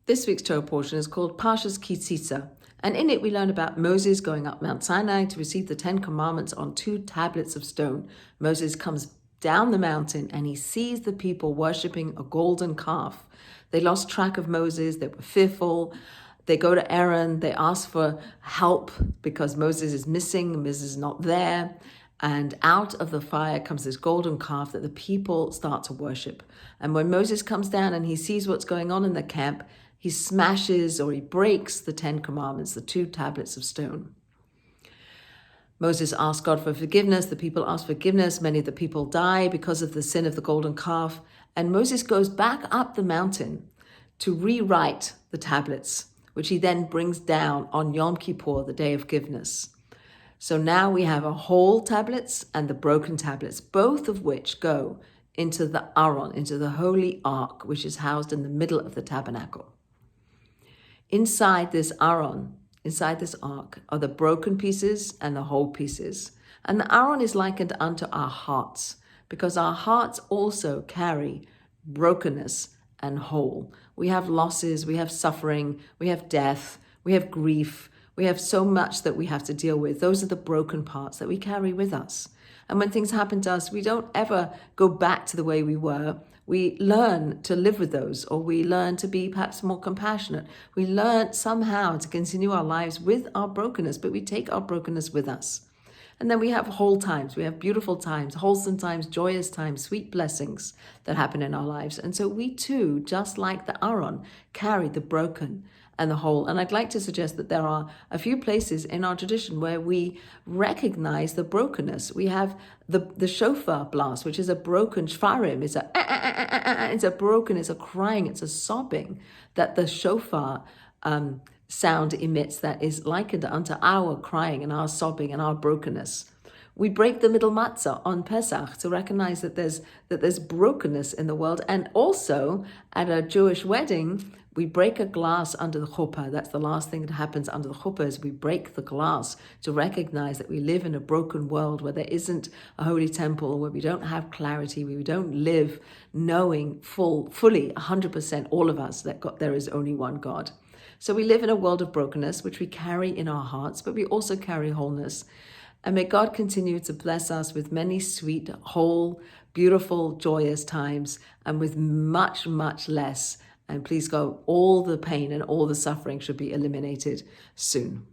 This week's Torah portion is called Parshat Tissa, and in it we learn about Moses going up Mount Sinai to receive the 10 Commandments on 2 tablets of stone. Moses comes down the mountain and he sees the people worshipping a golden calf. They lost track of Moses, they were fearful. They go to Aaron, they ask for help because Moses is missing, Moses is not there. And out of the fire comes this golden calf that the people start to worship. And when Moses comes down and he sees what's going on in the camp, he smashes or he breaks the 10 Commandments, the 2 tablets of stone. Moses asks God for forgiveness. The people ask forgiveness. Many of the people die because of the sin of the golden calf. And Moses goes back up the mountain to rewrite the tablets, which he then brings down on Yom Kippur, the Day of Forgiveness. So now we have a whole tablets and the broken tablets, both of which go into the Aron, into the holy ark, which is housed in the middle of the tabernacle. Inside this Aron, inside this ark, are the broken pieces and the whole pieces. And the Aron is likened unto our hearts, because our hearts also carry brokenness and whole. We have losses, we have suffering, we have death, we have grief, we have so much that we have to deal with. Those are the broken parts that we carry with us. And when things happen to us, we don't ever go back to the way we were. We learn to live with those, or we learn to be perhaps more compassionate. We learn somehow to continue our lives with our brokenness, but we take our brokenness with us. And then we have whole times, we have beautiful times, wholesome times, joyous times, sweet blessings that happen in our lives. And so we too, just like the Aron, carry the broken and the whole. And I'd like to suggest that there are a few places in our tradition where we recognize the brokenness. We have the shofar blast, which is a broken shfarim. It's a broken, it's a crying, it's a sobbing that the shofar sound emits that is likened unto our crying and our sobbing and our brokenness. We break the middle matzah on Pesach to recognize that there's brokenness in the world. And also at a Jewish wedding, we break a glass under the chuppah. That's the last thing that happens under the chuppah, is we break the glass to recognize that we live in a broken world where there isn't a holy temple, where we don't have clarity, where we don't live knowing fully 100%, all of us, that there is only one God. So we live in a world of brokenness, which we carry in our hearts, but we also carry wholeness. And may God continue to bless us with many sweet, whole, beautiful, joyous times, and with much, much less. And please God, all the pain and all the suffering should be eliminated soon.